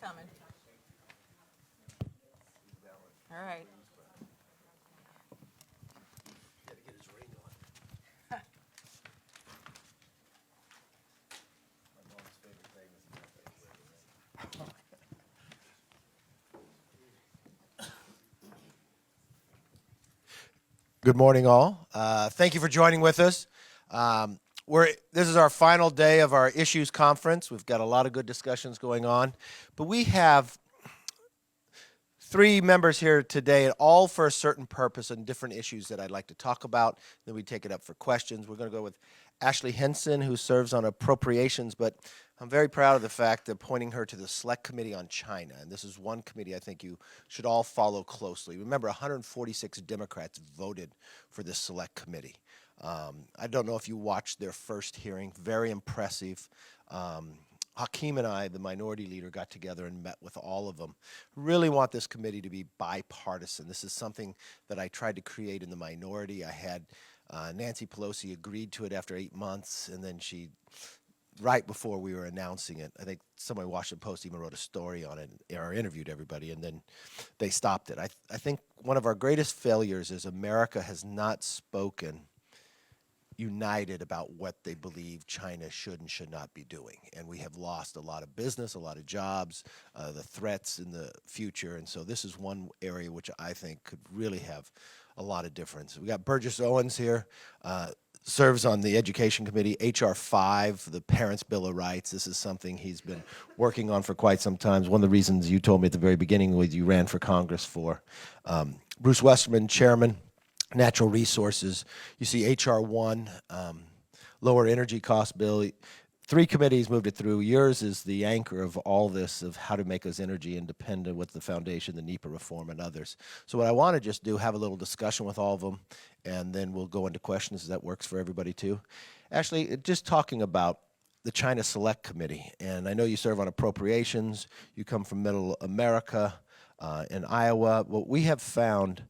coming. All right. Good morning, all. Thank you for joining with us. This is our final day of our issues conference. We've got a lot of good discussions going on, but we have three members here today, all for a certain purpose and different issues that I'd like to talk about. Then we take it up for questions. We're going to go with Ashley Henson, who serves on appropriations, but I'm very proud of the fact that appointing her to the Select Committee on China, and this is one committee I think you should all follow closely. Remember, 146 Democrats voted for this Select Committee. I don't know if you watched their first hearing, very impressive. Hakeem and I, the minority leader, got together and met with all of them. Really want this committee to be bipartisan. This is something that I tried to create in the minority. I had Nancy Pelosi agreed to it after 8 months, and then she, right before we were announcing it, I think somebody, Washington Post, even wrote a story on it or interviewed everybody, and then they stopped it. I think one of our greatest failures is America has not spoken united about what they believe China should and should not be doing. And we have lost a lot of business, a lot of jobs, the threats in the future. And so this is one area which I think could really have a lot of difference. We got Burgess Owens here, serves on the Education Committee, H.R. 5, the Parents' Bill of Rights. This is something he's been working on for quite some time. One of the reasons you told me at the very beginning was you ran for Congress for. Bruce Westerman, Chairman, Natural Resources. You see H.R. 1, lower energy cost bill. 3 committees moved it through. Yours is the anchor of all this, of how to make us energy independent with the foundation, the NEPA reform, and others. So what I want to just do, have a little discussion with all of them, and then we'll go into questions. That works for everybody too. Ashley, just talking about the China Select Committee, and I know you serve on appropriations. You come from Middle America in Iowa. What we have found,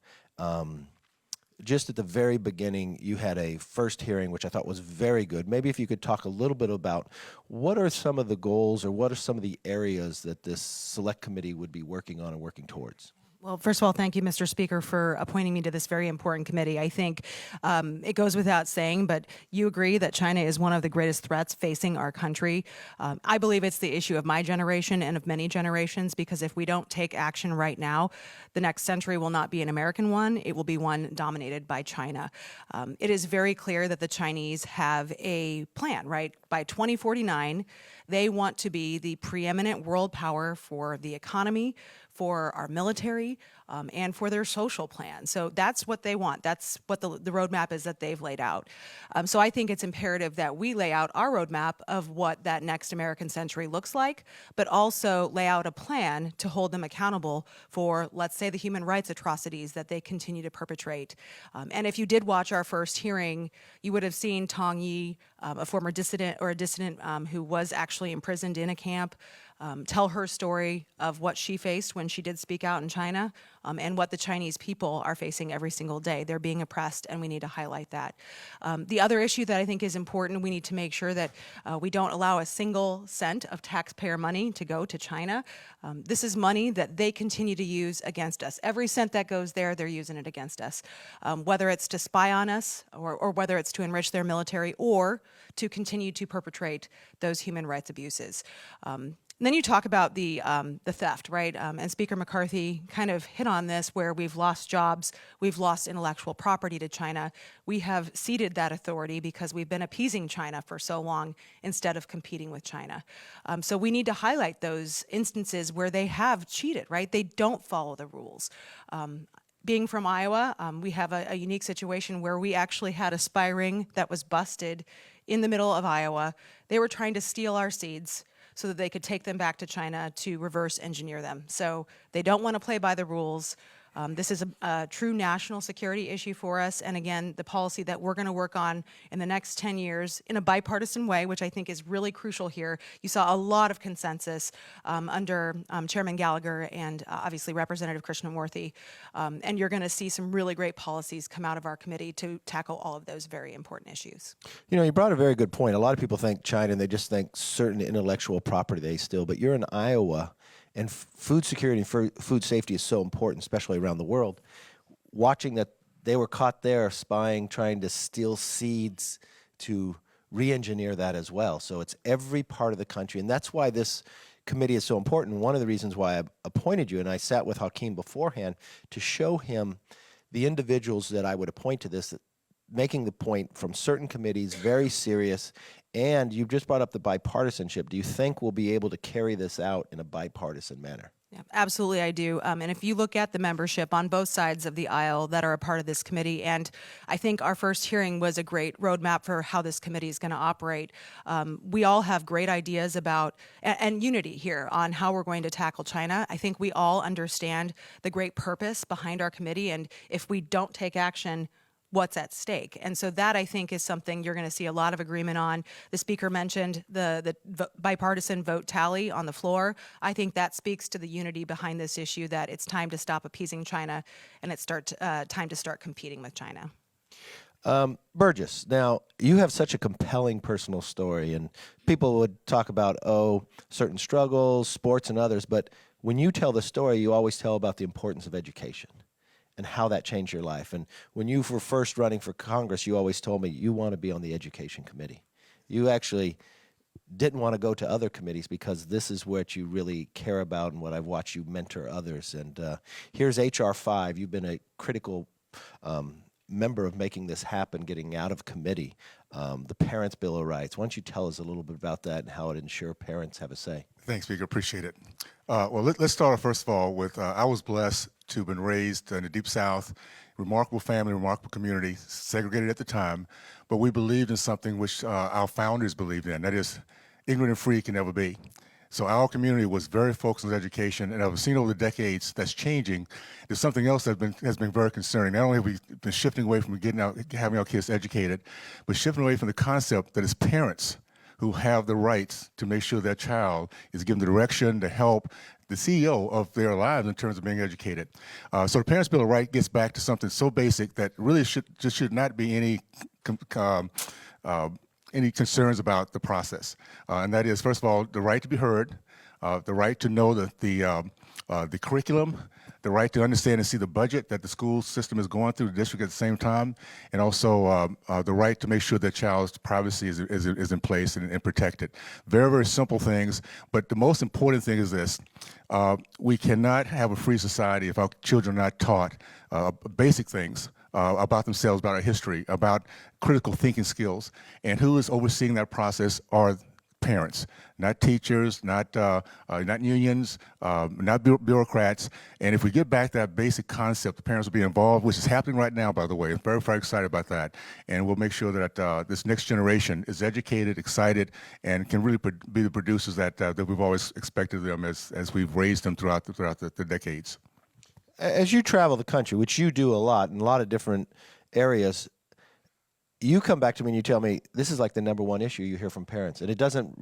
just at the very beginning, you had a first hearing, which I thought was very good. Maybe if you could talk a little bit about what are some of the goals or what are some of the areas that this Select Committee would be working on and working towards? Well, first of all, thank you, Mr. Speaker, for appointing me to this very important committee. I think it goes without saying, but you agree that China is one of the greatest threats facing our country. I believe it's the issue of my generation and of many generations, because if we don't take action right now, the next century will not be an American one. It will be one dominated by China. It is very clear that the Chinese have a plan, right? By 2049, they want to be the preeminent world power for the economy, for our military, and for their social plan. So that's what they want. That's what the roadmap is that they've laid out. So I think it's imperative that we lay out our roadmap of what that next American century looks like, but also lay out a plan to hold them accountable for, let's say, the human rights atrocities that they continue to perpetrate. And if you did watch our first hearing, you would have seen Tong Yi, a former dissident or a dissident who was actually imprisoned in a camp, tell her story of what she faced when she did speak out in China, and what the Chinese people are facing every single day. They're being oppressed, and we need to highlight that. The other issue that I think is important, we need to make sure that we don't allow a single cent of taxpayer money to go to China. This is money that they continue to use against us. Every cent that goes there, they're using it against us, whether it's to spy on us or whether it's to enrich their military or to continue to perpetrate those human rights abuses. And then you talk about the theft, right? And Speaker McCarthy kind of hit on this, where we've lost jobs, we've lost intellectual property to China. We have ceded that authority because we've been appeasing China for so long instead of competing with China. So we need to highlight those instances where they have cheated, right? They don't follow the rules. Being from Iowa, we have a unique situation where we actually had a spy ring that was busted in the middle of Iowa. They were trying to steal our seeds so that they could take them back to China to reverse engineer them. So they don't want to play by the rules. This is a true national security issue for us, and again, the policy that we're going to work on in the next 10 years in a bipartisan way, which I think is really crucial here. You saw a lot of consensus under Chairman Gallagher and obviously Representative Krishnamurthy, and you're going to see some really great policies come out of our committee to tackle all of those very important issues. You know, you brought a very good point. A lot of people think China and they just think certain intellectual property they steal, but you're in Iowa, and food security and food safety is so important, especially around the world. Watching that they were caught there spying, trying to steal seeds to re-engineer that as well. So it's every part of the country, and that's why this committee is so important. One of the reasons why I appointed you, and I sat with Hakeem beforehand to show him the individuals that I would appoint to this, making the point from certain committees, very serious. And you just brought up the bipartisanship. Do you think we'll be able to carry this out in a bipartisan manner? Yeah, absolutely, I do. And if you look at the membership on both sides of the aisle that are a part of this committee, and I think our first hearing was a great roadmap for how this committee is going to operate. We all have great ideas about and unity here on how we're going to tackle China. I think we all understand the great purpose behind our committee, and if we don't take action, what's at stake. And so that, I think, is something you're going to see a lot of agreement on. The speaker mentioned the bipartisan vote tally on the floor. I think that speaks to the unity behind this issue, that it's time to stop appeasing China and it's time to start competing with China. Burgess, now, you have such a compelling personal story, and people would talk about, certain struggles, sports, and others, but when you tell the story, you always tell about the importance of education and how that changed your life. And when you were first running for Congress, you always told me you want to be on the Education Committee. You actually didn't want to go to other committees because this is what you really care about and what I've watched you mentor others. And here's H.R. 5. You've been a critical member of making this happen, getting out of committee. The Parents' Bill of Rights. Why don't you tell us a little bit about that and how it ensures parents have a say? Thanks, Speaker. Appreciate it. Well, let's start off, first of all, with I was blessed to have been raised in the Deep South, remarkable family, remarkable community, segregated at the time, but we believed in something which our founders believed in, that is, ignorant and free can never be. So our community was very focused on education, and I've seen over the decades that's changing. There's something else that has been very concerning. Not only have we been shifting away from having our kids educated, but shifting away from the concept that it's parents who have the rights to make sure their child is given the direction, the help, the CEO of their lives in terms of being educated. So the Parents' Bill of Rights gets back to something so basic that really should not be any concerns about the process. And that is, first of all, the right to be heard, the right to know the curriculum, the right to understand and see the budget that the school system is going through, the district at the same time, and also the right to make sure that child's privacy is in place and protected. Very, very simple things, but the most important thing is this. We cannot have a free society if our children are not taught basic things about themselves, about our history, about critical thinking skills. And who is overseeing that process are parents, not teachers, not unions, not bureaucrats. And if we get back that basic concept, the parents will be involved, which is happening right now, by the way. I'm very, very excited about that. And we'll make sure that this next generation is educated, excited, and can really be the producers that we've always expected them as we've raised them throughout the decades. As you travel the country, which you do a lot in a lot of different areas, you come back to me and you tell me this is like the number one issue you hear from parents, and it doesn't,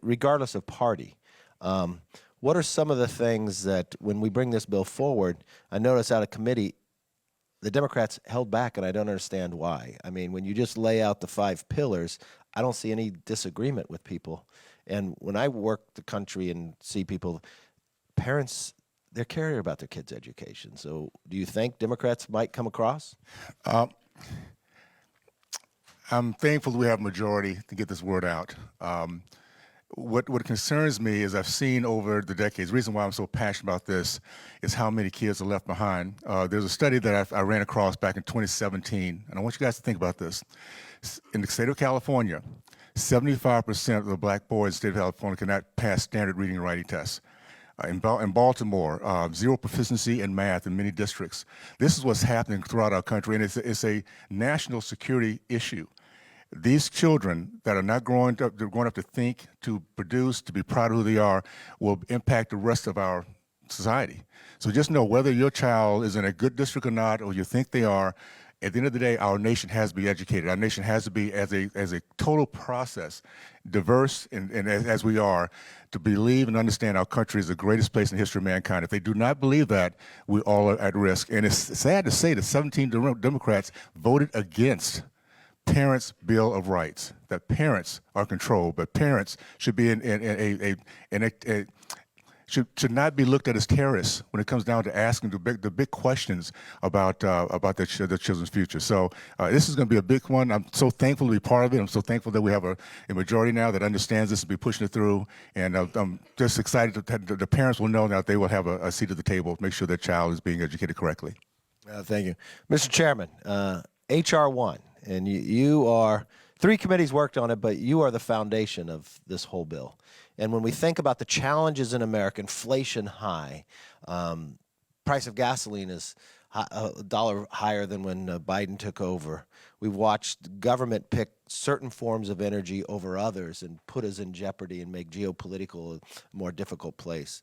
regardless of party. What are some of the things that when we bring this bill forward, I notice out of committee, the Democrats held back, and I don't understand why. I mean, when you just lay out the 5 pillars, I don't see any disagreement with people. And when I work the country and see people, parents, they're caring about their kids' education. So do you think Democrats might come across? I'm thankful we have a majority to get this word out. What concerns me is I've seen over the decades, the reason why I'm so passionate about this is how many kids are left behind. There's a study that I ran across back in 2017, and I want you guys to think about this. In the state of California, 75% of the black boys in the state of California cannot pass standard reading and writing tests. In Baltimore, zero proficiency in math in many districts. This is what's happening throughout our country, and it's a national security issue. These children that are not growing up to think, to produce, to be proud of who they are, will impact the rest of our society. So just know whether your child is in a good district or not, or you think they are, at the end of the day, our nation has to be educated. Our nation has to be, as a total process, diverse and as we are, to believe and understand our country is the greatest place in the history of mankind. If they do not believe that, we all are at risk. And it's sad to say that 17 Democrats voted against Parents' Bill of Rights, that parents are controlled, but parents should be should not be looked at as terrorists when it comes down to asking the big questions about their children's future. So this is going to be a big one. I'm so thankful to be part of it. I'm so thankful that we have a majority now that understands this and be pushing it through. And I'm just excited that the parents will know now that they will have a seat at the table to make sure their child is being educated correctly. Thank you. Mr. Chairman, H.R. 1, and you are, 3 committees worked on it, but you are the foundation of this whole bill. And when we think about the challenges in America, inflation high, price of gasoline is $1 higher than when Biden took over. We've watched government pick certain forms of energy over others and put us in jeopardy and make geopolitical a more difficult place.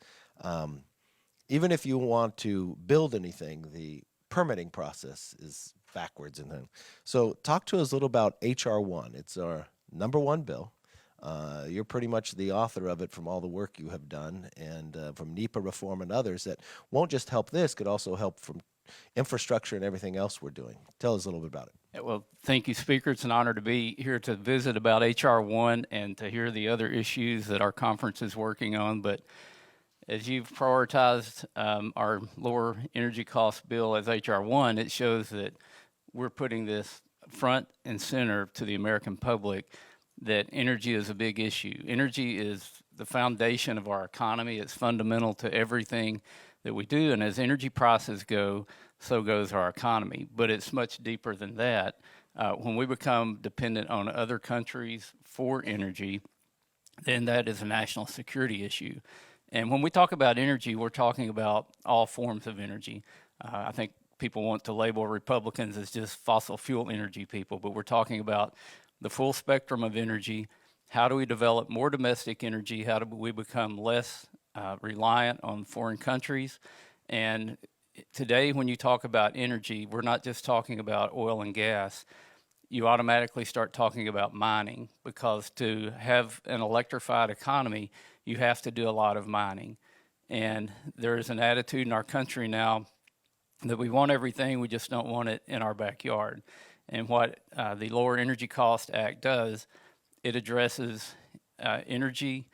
Even if you want to build anything, the permitting process is backwards in them. So talk to us a little about H.R. 1. It's our #1 bill. You're pretty much the author of it from all the work you have done, and from NEPA reform and others that won't just help this, could also help from infrastructure and everything else we're doing. Tell us a little bit about it. Yeah, well, thank you, Speaker. It's an honor to be here to visit about H.R. 1 and to hear the other issues that our conference is working on. But as you've prioritized our lower energy cost bill as H.R. 1, it shows that we're putting this front and center to the American public, that energy is a big issue. Energy is the foundation of our economy. It's fundamental to everything that we do. And as energy prices go, so goes our economy. But it's much deeper than that. When we become dependent on other countries for energy, then that is a national security issue. And when we talk about energy, we're talking about all forms of energy. I think people want to label Republicans as just fossil fuel energy people, but we're talking about the full spectrum of energy. How do we develop more domestic energy? How do we become less reliant on foreign countries? And today, when you talk about energy, we're not just talking about oil and gas. You automatically start talking about mining, because to have an electrified economy, you have to do a lot of mining. And there is an attitude in our country now that we want everything, we just don't want it in our backyard. And what the Lower Energy Cost Act does, it addresses energy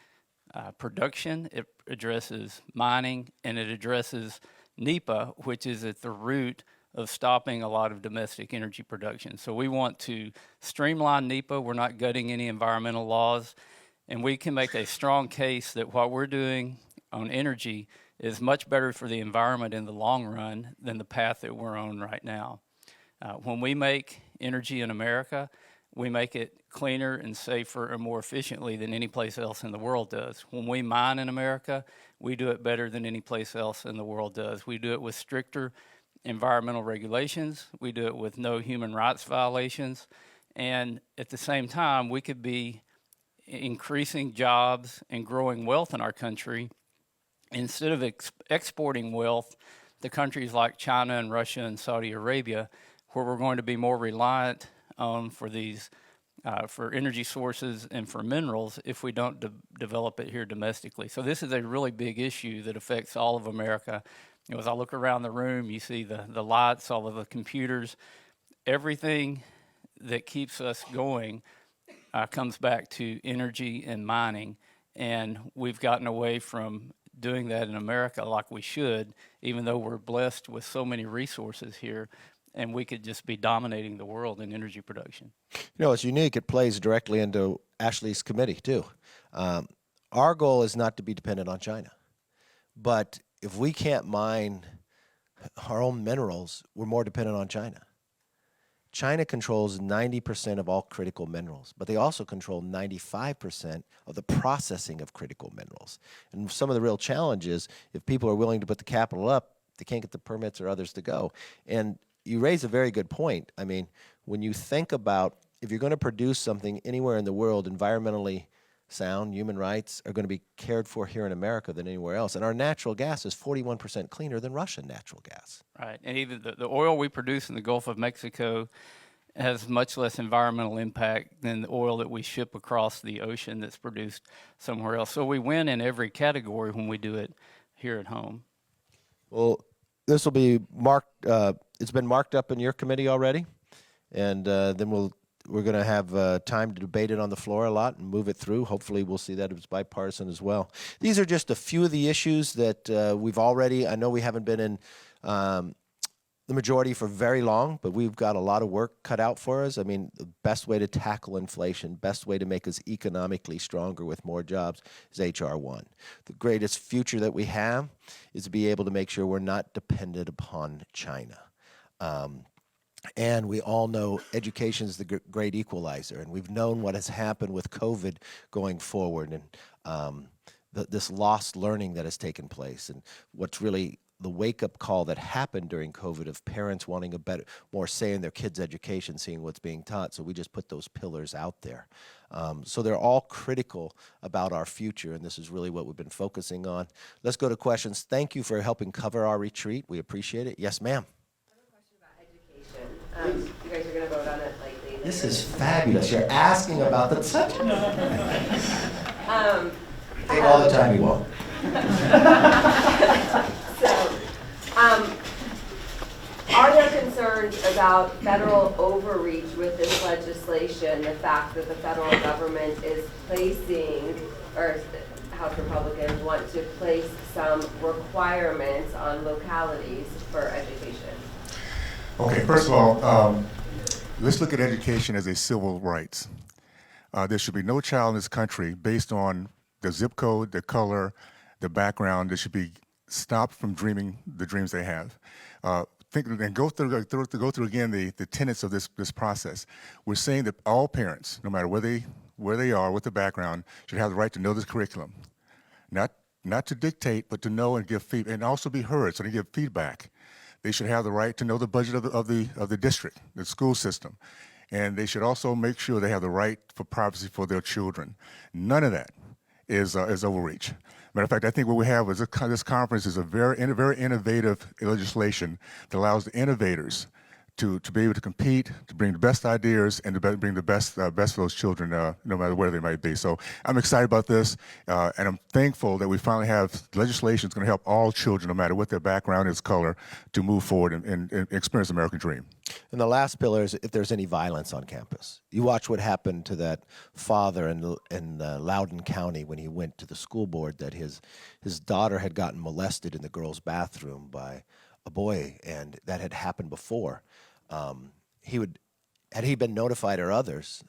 production, it addresses mining, and it addresses NEPA, which is at the root of stopping a lot of domestic energy production. So we want to streamline NEPA. We're not gutting any environmental laws, and we can make a strong case that what we're doing on energy is much better for the environment in the long run than the path that we're on right now. When we make energy in America, we make it cleaner and safer and more efficiently than any place else in the world does. When we mine in America, we do it better than any place else in the world does. We do it with stricter environmental regulations. We do it with no human rights violations. And at the same time, we could be increasing jobs and growing wealth in our country instead of exporting wealth to countries like China and Russia and Saudi Arabia, where we're going to be more reliant on for these for energy sources and for minerals if we don't develop it here domestically. So this is a really big issue that affects all of America. You know, as I look around the room, you see the lights, all of the computers, everything that keeps us going comes back to energy and mining. And we've gotten away from doing that in America like we should, even though we're blessed with so many resources here, and we could just be dominating the world in energy production. You know, it's unique. It plays directly into Ashley's committee, too. Our goal is not to be dependent on China. But if we can't mine our own minerals, we're more dependent on China. China controls 90% of all critical minerals, but they also control 95% of the processing of critical minerals. And some of the real challenges, if people are willing to put the capital up, they can't get the permits or others to go. And you raise a very good point. I mean, when you think about if you're going to produce something anywhere in the world environmentally sound, human rights are going to be cared for here in America than anywhere else. And our natural gas is 41% cleaner than Russian natural gas. Right, and even the oil we produce in the Gulf of Mexico has much less environmental impact than the oil that we ship across the ocean that's produced somewhere else. So we win in every category when we do it here at home. Well, this will be marked, it's been marked up in your committee already, and then we'll we're going to have time to debate it on the floor a lot and move it through. Hopefully we'll see that it's bipartisan as well. These are just a few of the issues that we've already, I know we haven't been in the majority for very long, but we've got a lot of work cut out for us. I mean, the best way to tackle inflation, best way to make us economically stronger with more jobs is H.R. 1. The greatest future that we have is to be able to make sure we're not dependent upon China. And we all know education is the great equalizer, and we've known what has happened with COVID going forward, and this lost learning that has taken place, and what's really the wake-up call that happened during COVID of parents wanting more say in their kids' education, seeing what's being taught. So we just put those pillars out there. So they're all critical about our future, and this is really what we've been focusing on. Let's go to questions. Thank you for helping cover our retreat. We appreciate it. Yes, ma'am. You guys are going to vote on it likely. This is fabulous. You're asking about the subject. Take all the time you want. Are there concerns about federal overreach with this legislation, the fact that the federal government is placing, or House Republicans want to place some requirements on localities for education? Okay, first of all, let's look at education as a civil right. There should be no child in this country based on the zip code, the color, the background. They should be stopped from dreaming the dreams they have. Think and go through again the tenets of this process. We're saying that all parents, no matter where they are, what the background, should have the right to know this curriculum, not to dictate, but to know and give feedback, and also be heard, so they give feedback. They should have the right to know the budget of the district, the school system, and they should also make sure they have the right for privacy for their children. None of that is overreach. Matter of fact, I think what we have is this conference is a very innovative legislation that allows the innovators to be able to compete, to bring the best ideas, and to bring the best for those children, no matter where they might be. So I'm excited about this, and I'm thankful that we finally have legislation that's going to help all children, no matter what their background is, color, to move forward and experience the American dream. And the last pillar is if there's any violence on campus. You watch what happened to that father in Loudoun County when he went to the school board that his daughter had gotten molested in the girls' bathroom by a boy, and that had happened before. Had he been notified or others,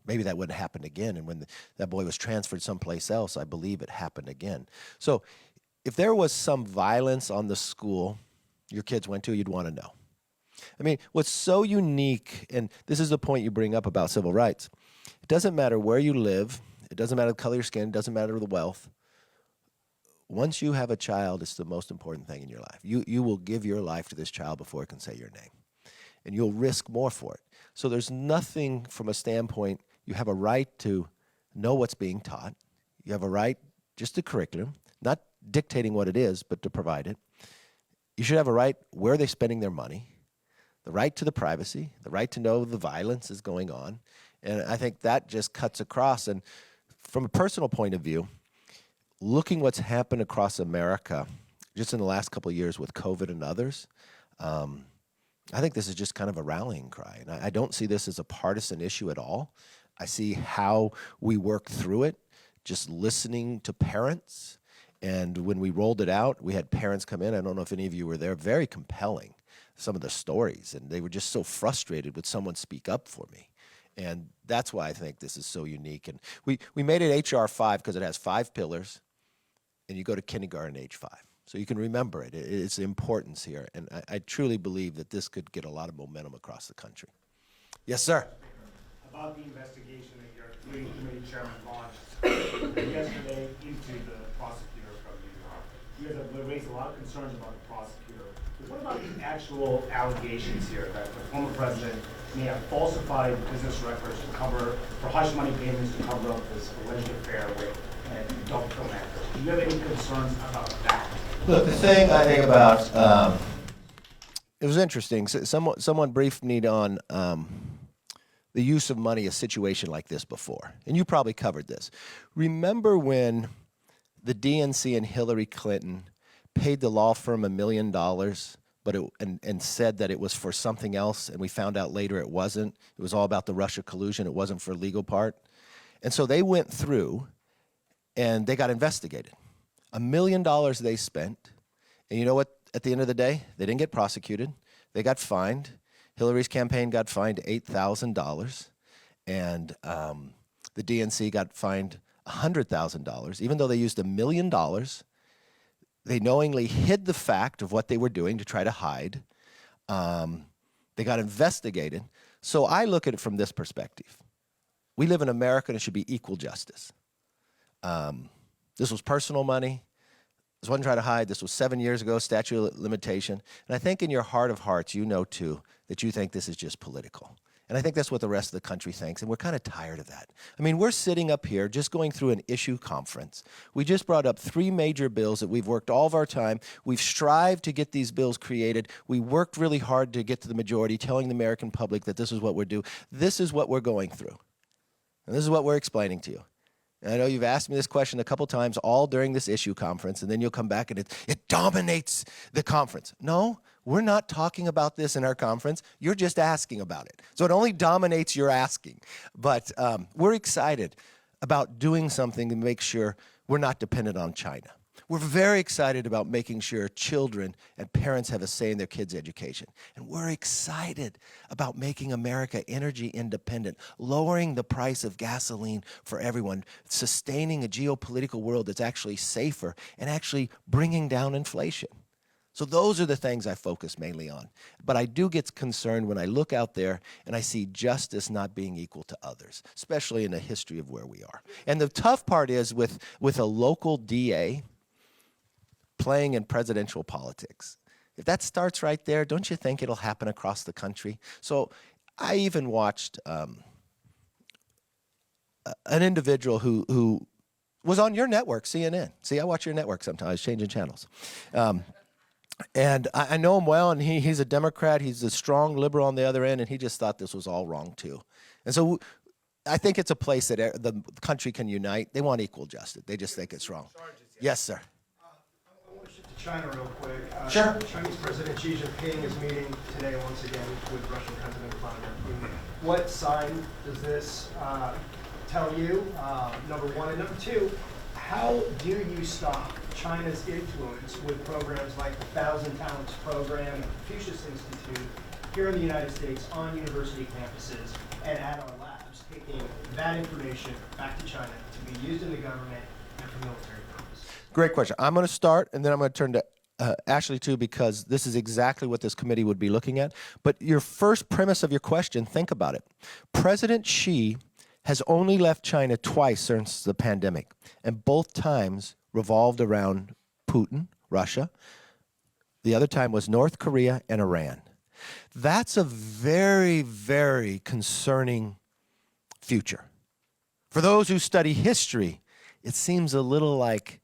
maybe that wouldn't happen again. And when that boy was transferred someplace else, I believe it happened again. So if there was some violence on the school your kids went to, you'd want to know. I mean, what's so unique, and this is the point you bring up about civil rights, it doesn't matter where you live, it doesn't matter the color of your skin, it doesn't matter the wealth. Once you have a child, it's the most important thing in your life. You will give your life to this child before it can say your name. And you'll risk more for it. So there's nothing from a standpoint, you have a right to know what's being taught. You have a right, just the curriculum, not dictating what it is, but to provide it. You should have a right, where are they spending their money? The right to the privacy, the right to know the violence is going on. And I think that just cuts across. And from a personal point of view, looking what's happened across America just in the last couple of years with COVID and others, I think this is just kind of a rallying cry. And I don't see this as a partisan issue at all. I see how we work through it, just listening to parents. And when we rolled it out, we had parents come in. I don't know if any of you were there. Very compelling, some of the stories. And they were just so frustrated with someone speak up for me. And that's why I think this is so unique. And we made it H.R. 5 because it has 5 pillars. And you go to kindergarten age 5. So you can remember it. It's the importance here. And I truly believe that this could get a lot of momentum across the country. Yes, sir. About the investigation that your committee chairman launched yesterday into the prosecutor from New York. You guys have raised a lot of concerns about the prosecutor. But what about the actual allegations here that the former president may have falsified business records for hush money payments to cover up this alleged affair with adult film actors? Do you have any concerns about that? Look, the thing I think about, it was interesting. Someone briefed me on the use of money, a situation like this before. And you probably covered this. Remember when the DNC and Hillary Clinton paid the law firm $1 million but and said that it was for something else, and we found out later it wasn't. It was all about the Russia collusion. It wasn't for legal part. And so they went through, and they got investigated. $1 million they spent, and you know what? At the end of the day, they didn't get prosecuted. They got fined. Hillary's campaign got fined $8,000, and the DNC got fined $100,000. Even though they used $1 million, they knowingly hid the fact of what they were doing to try to hide. They got investigated. So I look at it from this perspective. We live in America, and it should be equal justice. This was personal money. This wasn't trying to hide. This was 7 years ago, statute of limitation. And I think in your heart of hearts, you know, too, that you think this is just political. And I think that's what the rest of the country thinks, and we're kind of tired of that. I mean, we're sitting up here just going through an issue conference. We just brought up 3 major bills that we've worked all of our time. We've strived to get these bills created. We worked really hard to get to the majority, telling the American public that this is what we're doing. This is what we're going through. And this is what we're explaining to you. And I know you've asked me this question a couple times all during this issue conference, and then you'll come back and it dominates the conference. No, we're not talking about this in our conference. You're just asking about it. So it only dominates your asking. But we're excited about doing something to make sure we're not dependent on China. We're very excited about making sure children and parents have a say in their kids' education. And we're excited about making America energy independent, lowering the price of gasoline for everyone, sustaining a geopolitical world that's actually safer, and actually bringing down inflation. So those are the things I focus mainly on. But I do get concerned when I look out there and I see justice not being equal to others, especially in the history of where we are. And the tough part is with a local DA playing in presidential politics. If that starts right there, don't you think it'll happen across the country? So I even watched an individual who was on your network, CNN. See, I watch your network sometimes, changing channels. And I know him well, and he's a Democrat. He's a strong liberal on the other end, and he just thought this was all wrong, too. And so I think it's a place that the country can unite. They want equal justice. They just think it's wrong. Yes, sir. China real quick. Sure. Chinese President Xi Jinping is meeting today once again with Russian President Vladimir Putin. What sign does this tell you, number one? And number two, how do you stop China's influence with programs like the Thousand Talents Program and the Confucius Institute here in the United States on university campuses and at our labs, taking that information back to China to be used in the government and for military purposes? Great question. I'm going to start, and then I'm going to turn to Ashley, too, because this is exactly what this committee would be looking at. But your first premise of your question, think about it. President Xi has only left China twice since the pandemic, and both times revolved around Putin, Russia. The other time was North Korea and Iran. That's a very, very concerning future. For those who study history, it seems a little like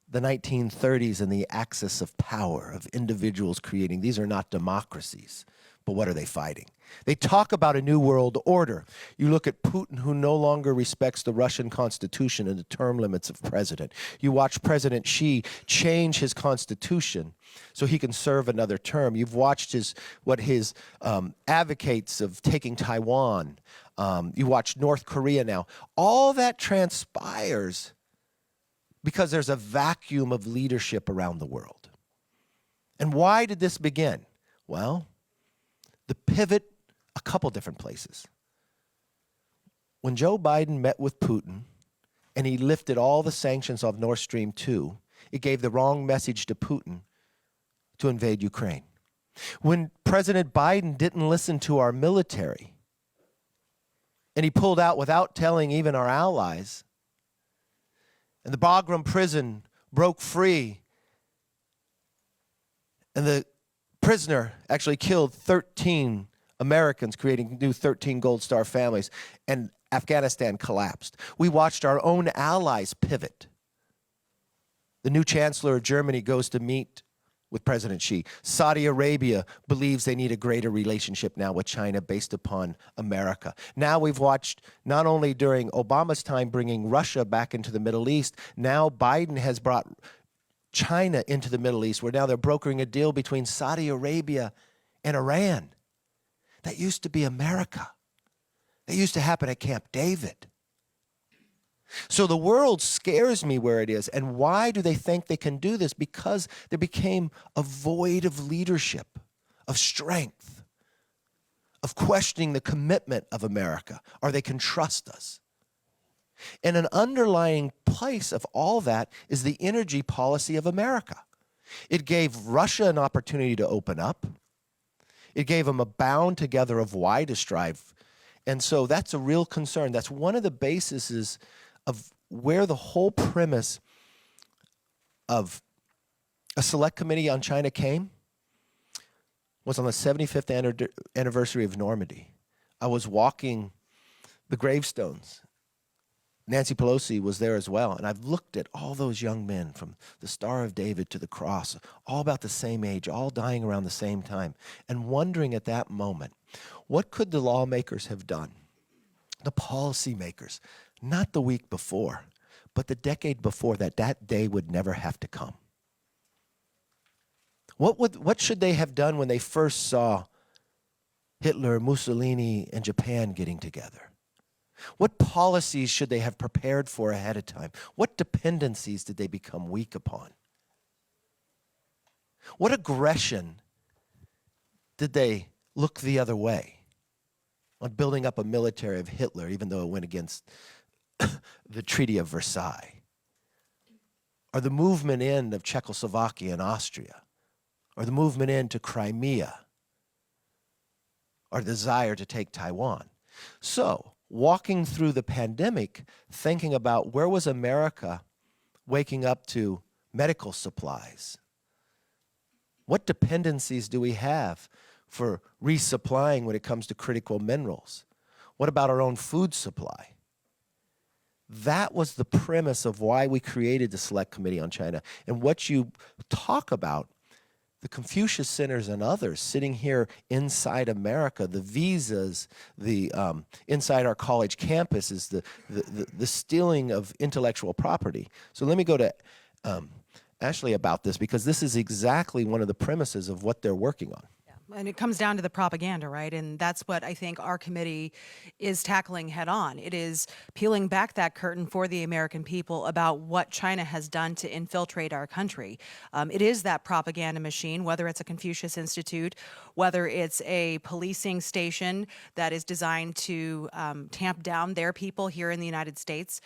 the 1930s and the axis of power of individuals creating. These are not democracies, but what are they fighting? They talk about a new world order. You look at Putin, who no longer respects the Russian Constitution and the term limits of president. You watch President Xi change his constitution so he can serve another term. You've watched his advocates of taking Taiwan. You watch North Korea now. All that transpires because there's a vacuum of leadership around the world. And why did this begin? Well, the pivot, a couple different places. When Joe Biden met with Putin and he lifted all the sanctions of Nord Stream 2, it gave the wrong message to Putin to invade Ukraine. When President Biden didn't listen to our military and he pulled out without telling even our allies, and the Bagram prison broke free, and the prisoner actually killed 13 Americans, creating new 13 Gold Star families, and Afghanistan collapsed. We watched our own allies pivot. The new chancellor of Germany goes to meet with President Xi. Saudi Arabia believes they need a greater relationship now with China based upon America. Now we've watched, not only during Obama's time bringing Russia back into the Middle East, now Biden has brought China into the Middle East, where now they're brokering a deal between Saudi Arabia and Iran. That used to be America. That used to happen at Camp David. So the world scares me where it is. And why do they think they can do this? Because there became a void of leadership, of strength, of questioning the commitment of America, or they can trust us. And an underlying place of all that is the energy policy of America. It gave Russia an opportunity to open up. It gave them a bound together of why to strive. And so that's a real concern. That's one of the bases of where the whole premise of a select committee on China came was on the 75th anniversary of Normandy. I was walking the gravestones. Nancy Pelosi was there as well, and I've looked at all those young men from the Star of David to the cross, all about the same age, all dying around the same time, and wondering at that moment, what could the lawmakers have done? The policymakers, not the week before, but the decade before that day would never have to come. What should they have done when they first saw Hitler, Mussolini, and Japan getting together? What policies should they have prepared for ahead of time? What dependencies did they become weak upon? What aggression did they look the other way on building up a military of Hitler, even though it went against the Treaty of Versailles? Or the movement in of Czechoslovakia and Austria? Or the movement into Crimea? Or the desire to take Taiwan? So, walking through the pandemic, thinking about where was America waking up to medical supplies? What dependencies do we have for resupplying when it comes to critical minerals? What about our own food supply? That was the premise of why we created the Select Committee on China. And what you talk about, the Confucius Centers and others sitting here inside America, the visas, the inside our college campuses, the stealing of intellectual property. So let me go to Ashley about this, because this is exactly one of the premises of what they're working on. And it comes down to the propaganda, right? And that's what I think our committee is tackling head on. It is peeling back that curtain for the American people about what China has done to infiltrate our country. It is that propaganda machine, whether it's a Confucius Institute, whether it's a policing station that is designed to tamp down their people here in the United States,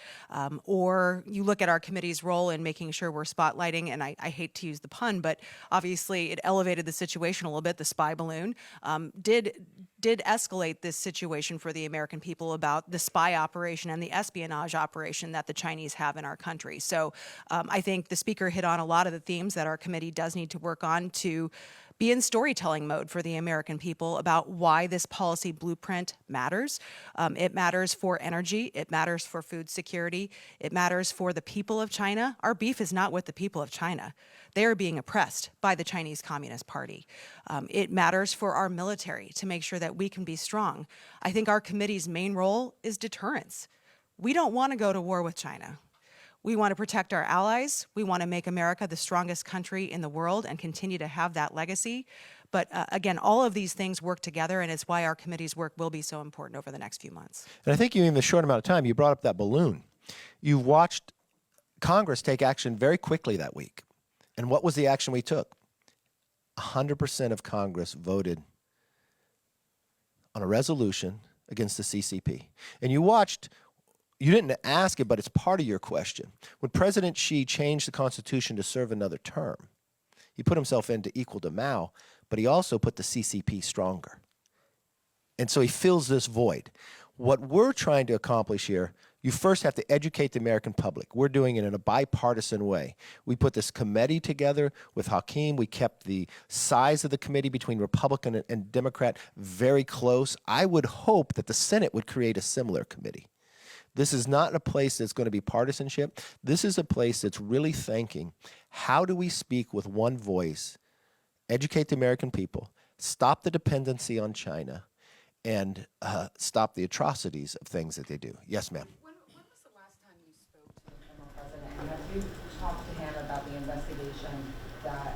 or you look at our committee's role in making sure we're spotlighting, and I hate to use the pun, but obviously it elevated the situation a little bit. The spy balloon did escalate this situation for the American people about the spy operation and the espionage operation that the Chinese have in our country. So I think the speaker hit on a lot of the themes that our committee does need to work on to be in storytelling mode for the American people about why this policy blueprint matters. It matters for energy. It matters for food security. It matters for the people of China. Our beef is not with the people of China. They are being oppressed by the Chinese Communist Party. It matters for our military to make sure that we can be strong. I think our committee's main role is deterrence. We don't want to go to war with China. We want to protect our allies. We want to make America the strongest country in the world and continue to have that legacy. But again, all of these things work together, and it's why our committee's work will be so important over the next few months. And I think in the short amount of time, you brought up that balloon. You watched Congress take action very quickly that week. And what was the action we took? 100% of Congress voted on a resolution against the CCP. And you didn't ask it, but it's part of your question. When President Xi changed the Constitution to serve another term, he put himself into equal to Mao, but he also put the CCP stronger. And so he fills this void. What we're trying to accomplish here, you first have to educate the American public. We're doing it in a bipartisan way. We put this committee together with Hakeem. We kept the size of the committee between Republican and Democrat very close. I would hope that the Senate would create a similar committee. This is not a place that's going to be partisanship. This is a place that's really thinking, how do we speak with one voice, educate the American people, stop the dependency on China, and stop the atrocities of things that they do. Yes, ma'am. When was the last time you spoke to the former president, and have you talked to him about the investigation that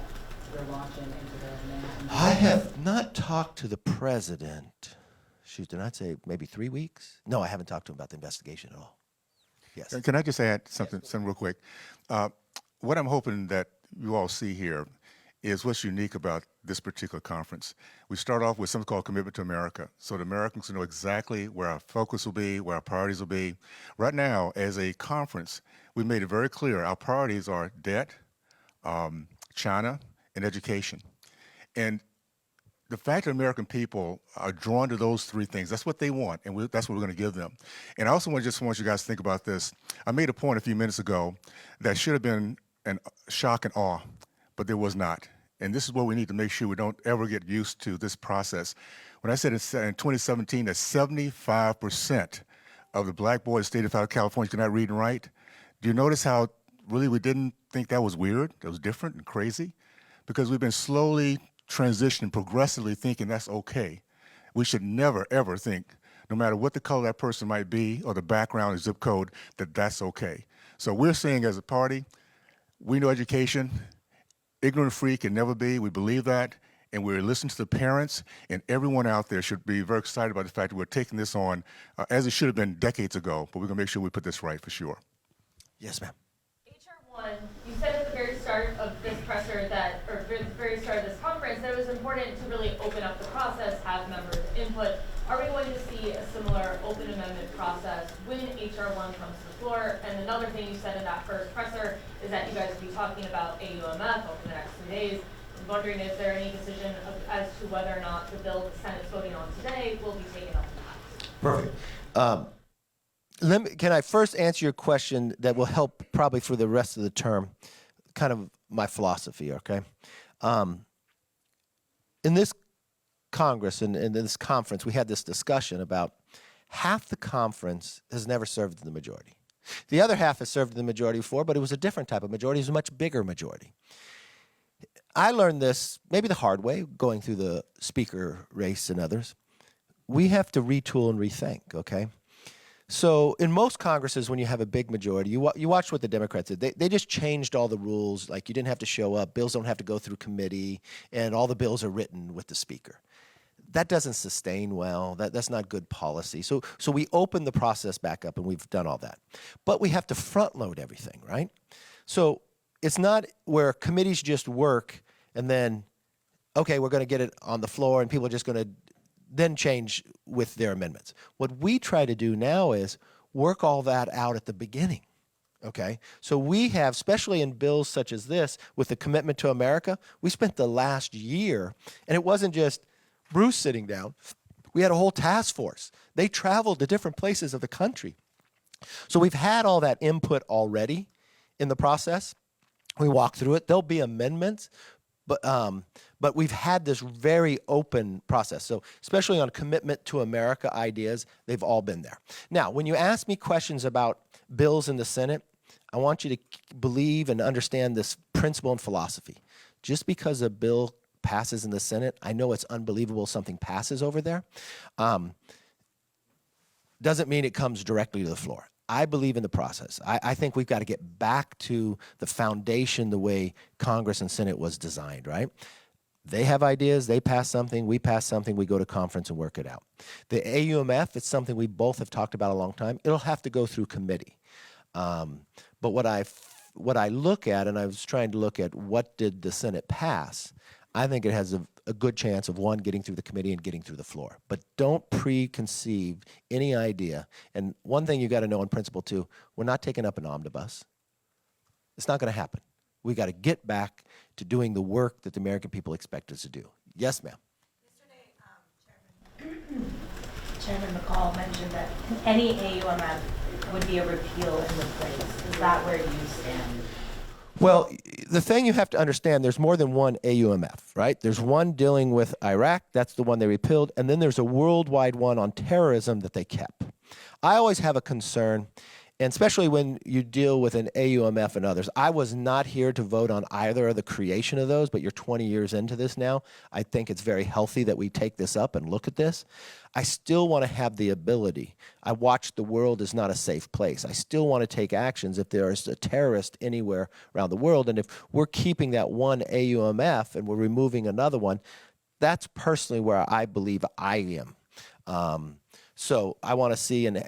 we're launching into the man. I have not talked to the president. Shoot, did I say maybe 3 weeks? No, I haven't talked to him about the investigation at all. Yes. Can I just add something real quick? What I'm hoping that you all see here is what's unique about this particular conference. We start off with something called Commitment to America, so the Americans know exactly where our focus will be, where our priorities will be. Right now, as a conference, we made it very clear our priorities are debt, China, and education. And the fact that American people are drawn to those three things, that's what they want, and that's what we're going to give them. And I also want you guys to think about this. I made a point a few minutes ago that should have been a shock and awe, but there was not. And this is what we need to make sure we don't ever get used to this process. When I said in 2017 that 75% of the black boys in the state of California cannot read and write, do you notice how really we didn't think that was weird, that was different and crazy? Because we've been slowly transitioning, progressively thinking that's okay. We should never, ever think, no matter what the color that person might be or the background or zip code, that that's okay. So we're saying as a party, we know education, ignorant free can never be. We believe that, and we're listening to the parents, and everyone out there should be very excited about the fact that we're taking this on as it should have been decades ago, but we're going to make sure we put this right for sure. Yes, ma'am. HR 1, you said at the very start of this presser that, or at the very start of this conference, that it was important to really open up the process, have members input. Are we going to see a similar open amendment process when HR 1 comes to the floor? And another thing you said in that first presser is that you guys will be talking about AUMF over the next 3 days. I'm wondering if there any decision as to whether or not the bill the Senate's voting on today will be taken up in the House. Perfect. Can I first answer your question that will help probably for the rest of the term, kind of my philosophy, okay? In this Congress and in this conference, we had this discussion about half the conference has never served in the majority. The other half has served in the majority before, but it was a different type of majority. It was a much bigger majority. I learned this maybe the hard way, going through the speaker race and others. We have to retool and rethink, okay? So in most Congresses, when you have a big majority, you watch what the Democrats did. They just changed all the rules, like you didn't have to show up, bills don't have to go through committee, and all the bills are written with the speaker. That doesn't sustain well. That's not good policy. So we opened the process back up, and we've done all that. But we have to front load everything, right? So it's not where committees just work and then, okay, we're going to get it on the floor, and people are just going to then change with their amendments. What we try to do now is work all that out at the beginning, okay? So we have, especially in bills such as this, with the Commitment to America, we spent the last year, and it wasn't just Bruce sitting down. We had a whole task force. They traveled to different places of the country. So we've had all that input already in the process. We walk through it. There'll be amendments, but we've had this very open process. So especially on Commitment to America ideas, they've all been there. Now, when you ask me questions about bills in the Senate, I want you to believe and understand this principle and philosophy. Just because a bill passes in the Senate, I know it's unbelievable something passes over there, doesn't mean it comes directly to the floor. I believe in the process. I think we've got to get back to the foundation the way Congress and Senate was designed, right? They have ideas, they pass something, we pass something, we go to conference and work it out. The AUMF, it's something we both have talked about a long time. It'll have to go through committee. But what I look at, and I was trying to look at what did the Senate pass, I think it has a good chance of, one, getting through the committee and getting through the floor. But don't preconceive any idea. And one thing you got to know in principle, too, we're not taking up an omnibus. It's not going to happen. We got to get back to doing the work that the American people expect us to do. Yes, ma'am. Yesterday, Chairman McCall mentioned that any AUMF would be a repeal in the place. Is that where you stand? Well, the thing you have to understand, there's more than one AUMF, right? There's one dealing with Iraq, that's the one they repealed, and then there's a worldwide one on terrorism that they kept. I always have a concern, And especially when you deal with an AUMF and others. I was not here to vote on either of the creation of those, but you're 20 years into this now. I think it's very healthy that we take this up and look at this. I still want to have the ability. I watch the world is not a safe place. I still want to take actions if there is a terrorist anywhere around the world. And if we're keeping that one AUMF and we're removing another one, that's personally where I believe I am. So I want to see and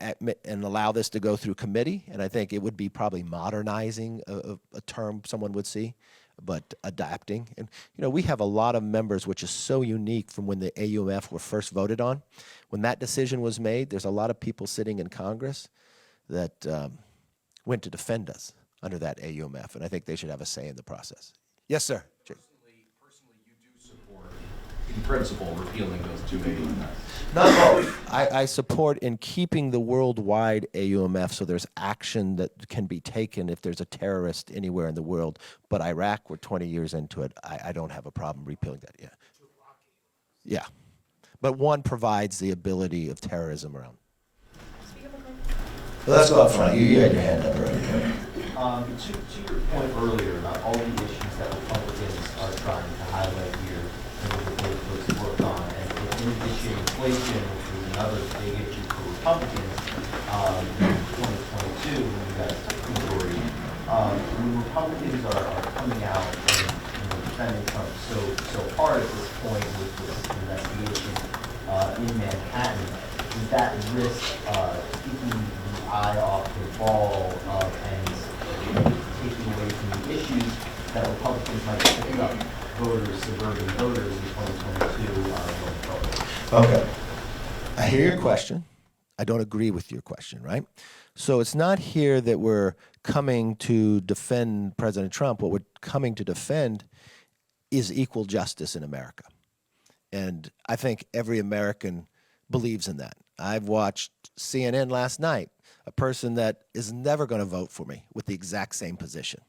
allow this to go through committee, and I think it would be probably modernizing a term someone would see, but adapting. And we have a lot of members, which is so unique from when the AUMF were first voted on. When that decision was made, there's a lot of people sitting in Congress that went to defend us under that AUMF, and I think they should have a say in the process. Yes, sir. Personally, you do support, in principle, repealing those two AUMFs. Not both. I support in keeping the worldwide AUMF so there's action that can be taken if there's a terrorist anywhere in the world. But Iraq, we're 20 years into it. I don't have a problem repealing that. Yeah. Yeah. But one provides the ability of terrorism around. Well, let's go up front. You had your hand up already. To your point earlier about all the issues that Republicans are trying to highlight here and what the folks work on, and in addition, inflation, which was another big issue for Republicans in 2022 when you guys took the majority. When Republicans are coming out and defending Trump so hard at this point with this investigation in Manhattan, does that risk keeping the eye off the ball and taking away from the issues that Republicans might pick up voters, suburban voters in 2022 going forward? Okay. I hear your question. I don't agree with your question, right? So it's not here that we're coming to defend President Trump. What we're coming to defend is equal justice in America. And I think every American believes in that. I've watched CNN last night, a person that is never going to vote for me with the exact same position.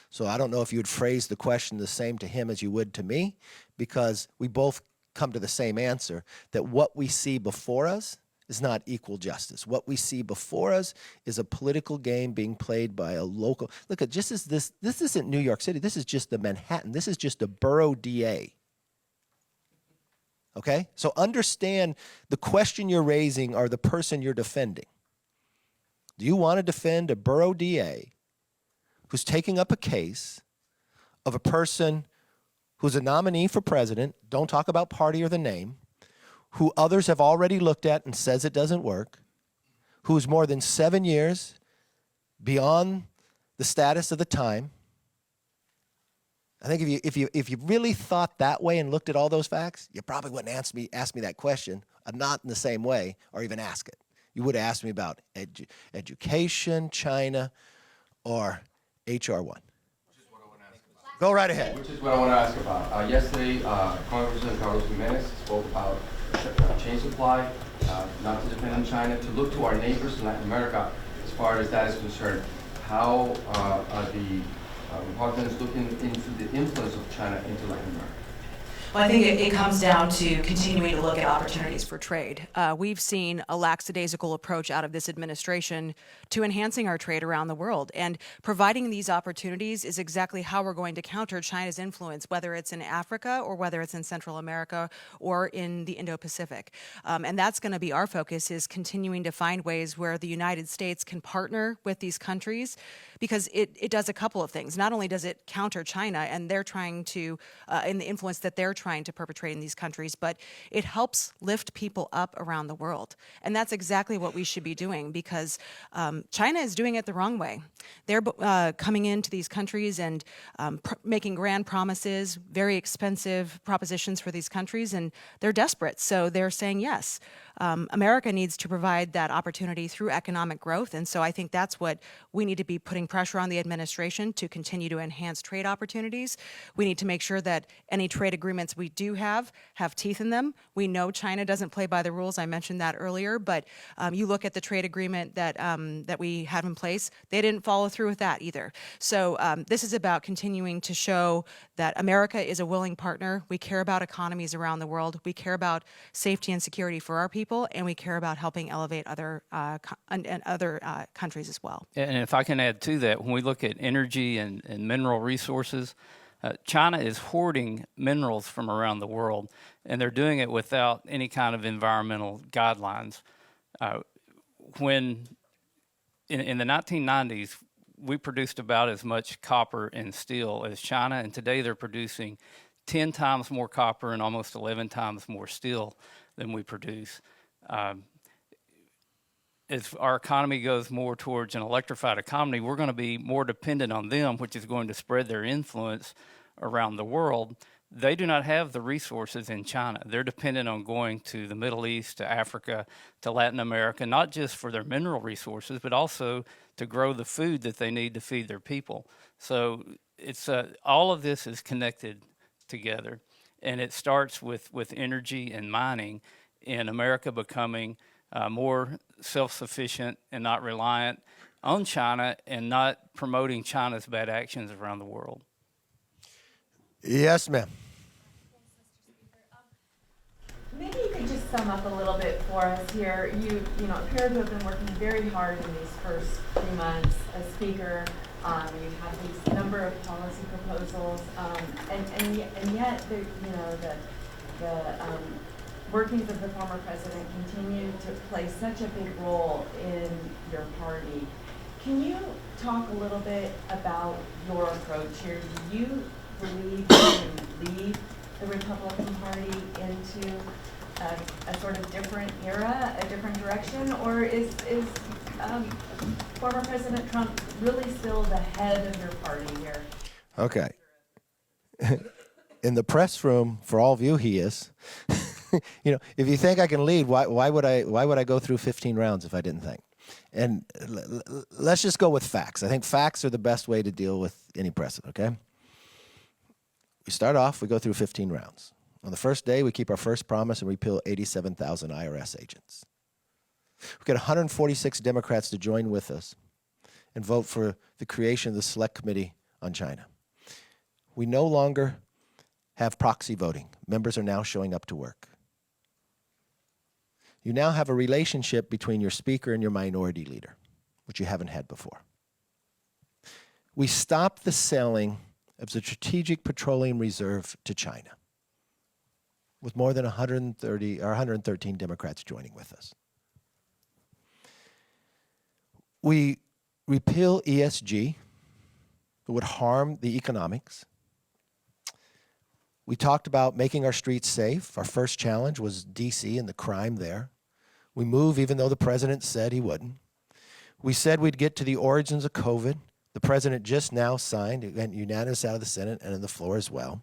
So I don't know if you would phrase the question the same to him as you would to me, because we both come to the same answer, that what we see before us is not equal justice. What we see before us is a political game being played by a local. Look at just as this isn't New York City. This is just the Manhattan. This is just a borough DA. Okay? So understand the question you're raising or the person you're defending. Do you want to defend a borough DA who's taking up a case of a person who's a nominee for president, don't talk about party or the name, who others have already looked at and says it doesn't work, who's more than 7 years beyond the status of the time? I think if you really thought that way and looked at all those facts, you probably wouldn't ask me that question, not in the same way, or even ask it. You would have asked me about education, China, or HR 1. Go right ahead. Which is what I want to ask about. Yesterday, Congressman Carlos Jimenez spoke about chain supply, not to depend on China, to look to our neighbors in Latin America as far as that is concerned. How are the Republicans looking into the influence of China into Latin America? Well, I think it comes down to continuing to look at opportunities for trade. We've seen a lackadaisical approach out of this administration to enhancing our trade around the world. And providing these opportunities is exactly how we're going to counter China's influence, whether it's in Africa or whether it's in Central America or in the Indo-Pacific. And that's going to be our focus, is continuing to find ways where the United States can partner with these countries, because it does a couple of things. Not only does it counter China and they're trying to, in the influence that they're trying to perpetrate in these countries, but it helps lift people up around the world. And that's exactly what we should be doing, because China is doing it the wrong way. They're coming into these countries and making grand promises, very expensive propositions for these countries, and they're desperate. So they're saying yes. America needs to provide that opportunity through economic growth, and so I think that's what we need to be putting pressure on the administration to continue to enhance trade opportunities. We need to make sure that any trade agreements agreements we do have teeth in them. We know China doesn't play by the rules. I mentioned that earlier, but you look at the trade agreement that we have in place, they didn't follow through with that either. So this is about continuing to show that America is a willing partner. We care about economies around the world. We care about safety and security for our people, and we care about helping elevate other countries as well. And if I can add to that, when we look at energy and mineral resources, China is hoarding minerals from around the world, and they're doing it without any kind of environmental guidelines. When in the 1990s, we produced about as much copper and steel as China, and today they're producing 10 times more copper and almost 11 times more steel than we produce. As our economy goes more towards an electrified economy, we're going to be more dependent on them, which is going to spread their influence around the world. They do not have the resources in China. They're dependent on going to the Middle East, to Africa, to Latin America, not just for their mineral resources, but also to grow the food that they need to feed their people. So it's all of this is connected together, and it starts with energy and mining, and America becoming more self-sufficient and not reliant on China and not promoting China's bad actions around the world. Yes, ma'am. Maybe you could just sum up a little bit for us here. You appear to have been working very hard in these first 3 months as Speaker. You have these number of policy proposals, and yet the workings of the former president continue to play such a big role in your party. Can you talk a little bit about your approach here? Do you believe you can lead the Republican Party into a sort of different era, a different direction, or is former President Trump really still the head of your party here? Okay. In the press room, for all of you, he is. If you think I can lead, why would I go through 15 rounds if I didn't think? And let's just go with facts. I think facts are the best way to deal with any precedent, okay? We start off, we go through 15 rounds. On the first day, we keep our first promise and repeal 87,000 IRS agents. We get 146 Democrats to join with us and vote for the creation of the Select Committee on China. We no longer have proxy voting. Members are now showing up to work. You now have a relationship between your speaker and your minority leader, which you haven't had before. We stopped the selling of the Strategic Petroleum Reserve to China, with more than 130 or 113 Democrats joining with us. We repeal ESG, that would harm the economics. We talked about making our streets safe. Our first challenge was D.C. and the crime there. We move even though the president said he wouldn't. We said we'd get to the origins of COVID. The president just now signed, it went unanimous out of the Senate and on the floor as well.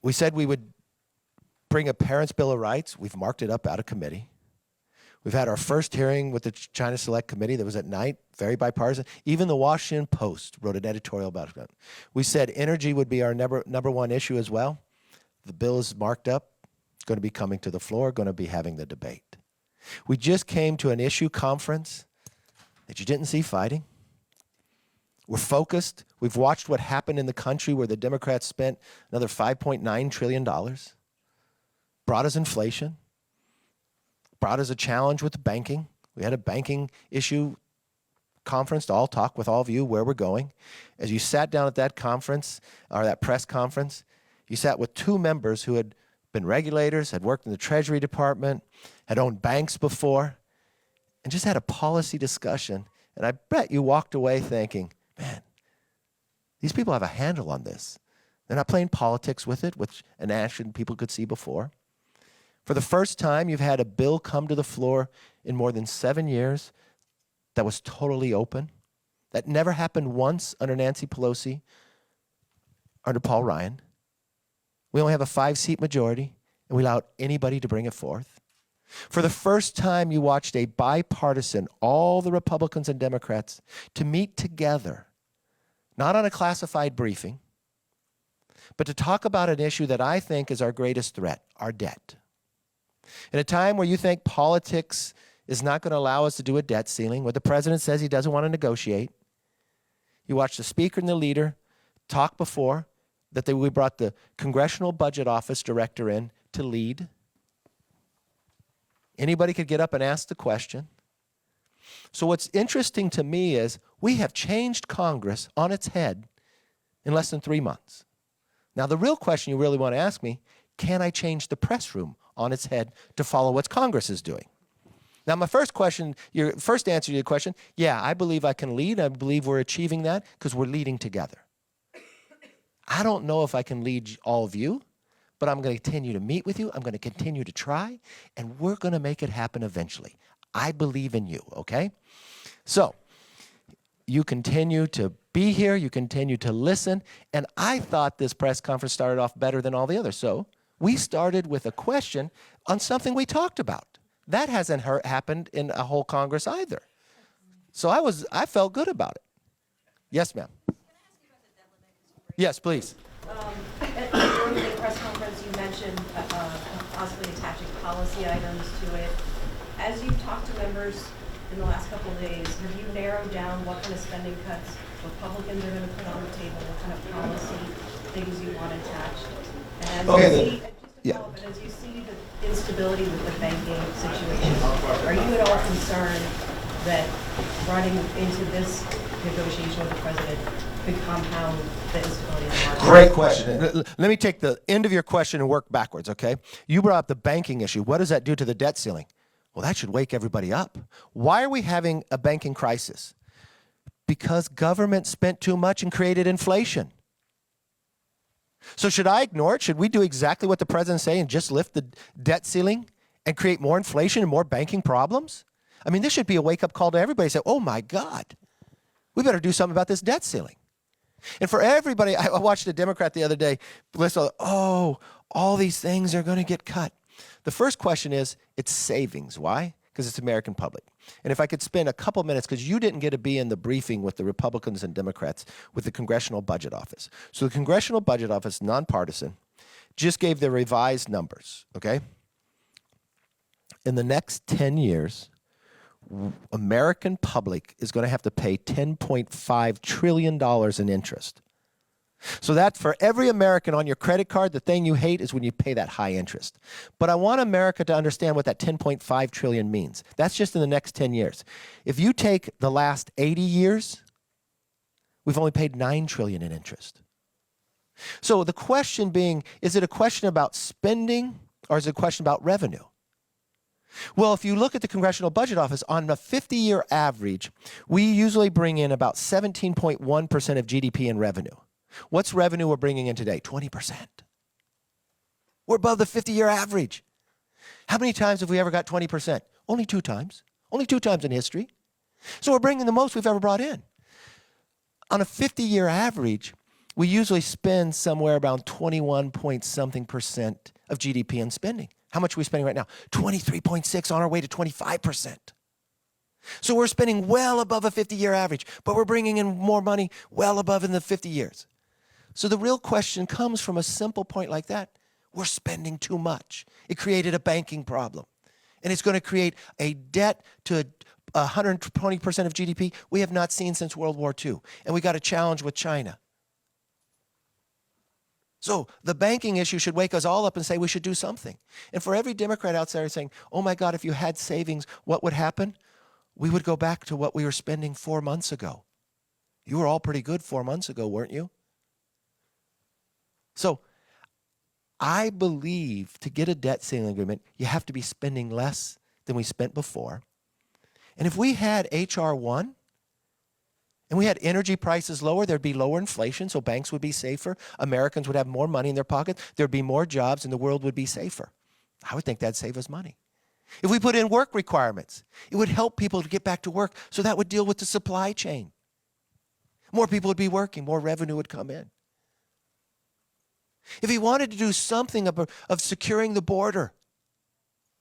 We said we would bring a Parents' Bill of Rights. We've marked it up out of committee. We've had our first hearing with the China Select Committee that was at night, very bipartisan. Even the Washington Post wrote an editorial about it. We said energy would be our number one issue as well. The bill is marked up, going to be coming to the floor, going to be having the debate. We just came to an issue conference that you didn't see fighting. We're focused. We've watched what happened in the country where the Democrats spent another $5.9 trillion, brought us inflation, brought us a challenge with banking. We had a banking issue conference to all talk with all of you where we're going. As you sat down at that conference, or that press conference, you sat with 2 members who had been regulators, had worked in the Treasury Department, had owned banks before, and just had a policy discussion. And I bet you walked away thinking, man, these people have a handle on this. They're not playing politics with it, which an action people could see before. For the first time, you've had a bill come to the floor in more than 7 years that was totally open. That never happened once under Nancy Pelosi, under Paul Ryan. We only have a 5-seat majority, and we allowed anybody to bring it forth. For the first time, you watched a bipartisan, all the Republicans and Democrats, to meet together, not on a classified briefing, but to talk about an issue that I think is our greatest threat, our debt. In a time where you think politics is not going to allow us to do a debt ceiling, where the president says he doesn't want to negotiate, you watch the speaker and the leader talk before that we brought the Congressional Budget Office director in to lead. Anybody could get up and ask the question. So what's interesting to me is we have changed Congress on its head in less than 3 months. Now, the real question you really want to ask me, can I change the press room on its head to follow what Congress is doing? Now, my first question, your first answer to your question, yeah, I believe I can lead. I believe we're achieving that because we're leading together. I don't know if I can lead all of you, but I'm going to continue to meet with you. I'm going to continue to try, and we're going to make it happen eventually. I believe in you, okay? So, you continue to be here, you continue to listen, and I thought this press conference started off better than all the others. So, we started with a question on something we talked about. That hasn't happened in a whole Congress either. So I felt good about it. Yes, ma'am. Yes, please. During the press conference, you mentioned possibly attaching policy items to it. As you've talked to members in the last couple of days, have you narrowed down what kind of spending cuts Republicans are going to put on the table, what kind of policy things you want attached? And as you see the instability with the banking situation, are you at all concerned that running into this negotiation with the president could compound the instability of the market? Great question. Let me take the end of your question and work backwards, okay? You brought up the banking issue. What does that do to the debt ceiling? Well, that should wake everybody up. Why are we having a banking crisis? Because government spent too much and created inflation. So should I ignore it? Should we do exactly what the president's saying and just lift the debt ceiling and create more inflation and more banking problems? I mean, this should be a wake-up call to everybody. Say, oh my God, we better do something about this debt ceiling. And for everybody, I watched a Democrat the other day list, oh, all these things are going to get cut. The first question is, it's savings. Why? Because it's American public. And if I could spend a couple minutes, because you didn't get to be in the briefing with the Republicans and Democrats with the Congressional Budget Office. So the Congressional Budget Office, nonpartisan, just gave their revised numbers, okay? In the next 10 years, American public is going to have to pay $10.5 trillion in interest. So that for every American on your credit card, the thing you hate is when you pay that high interest. But I want America to understand what that $10.5 trillion means. That's just in the next 10 years. If you take the last 80 years, we've only paid $9 trillion in interest. So the question being, is it a question about spending or is it a question about revenue? Well, if you look at the Congressional Budget Office, on a 50-year average, we usually bring in about 17.1% of GDP in revenue. What's revenue we're bringing in today? 20%. We're above the 50-year average. How many times have we ever got 20%? Only 2 times. Only 2 times in history. So we're bringing the most we've ever brought in. On a 50-year average, we usually spend somewhere around 21-point-something% of GDP in spending. How much are we spending right now? 23.6 on our way to 25%. So we're spending well above a 50-year average, but we're bringing in more money well above in the 50 years. So the real question comes from a simple point like that. We're spending too much. It created a banking problem. And it's going to create a debt to 120% of GDP we have not seen since World War II. And we got a challenge with China. So the banking issue should wake us all up and say we should do something. And for every Democrat out there saying, oh my God, if you had savings, what would happen? We would go back to what we were spending 4 months ago. You were all pretty good 4 months ago, weren't you? So I believe to get a debt ceiling agreement, you have to be spending less than we spent before. And if we had H.R. 1 and we had energy prices lower, there'd be lower inflation, so banks would be safer. Americans would have more money in their pockets. There'd be more jobs, and the world would be safer. I would think that'd save us money. If we put in work requirements, it would help people to get back to work, so that would deal with the supply chain. More people would be working, more revenue would come in. If he wanted to do something of securing the border,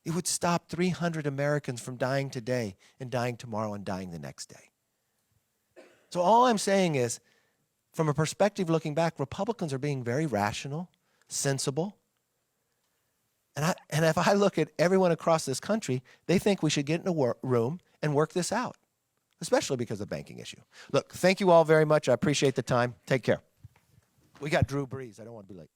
it would stop 300 Americans from dying today and dying tomorrow and dying the next day. So all I'm saying is, from a perspective looking back, Republicans are being very rational, sensible. And if I look at everyone across this country, they think we should get in a room and work this out, especially because of the banking issue. Look, thank you all very much. I appreciate the time. Take care. We got Drew Brees. I don't want to be late.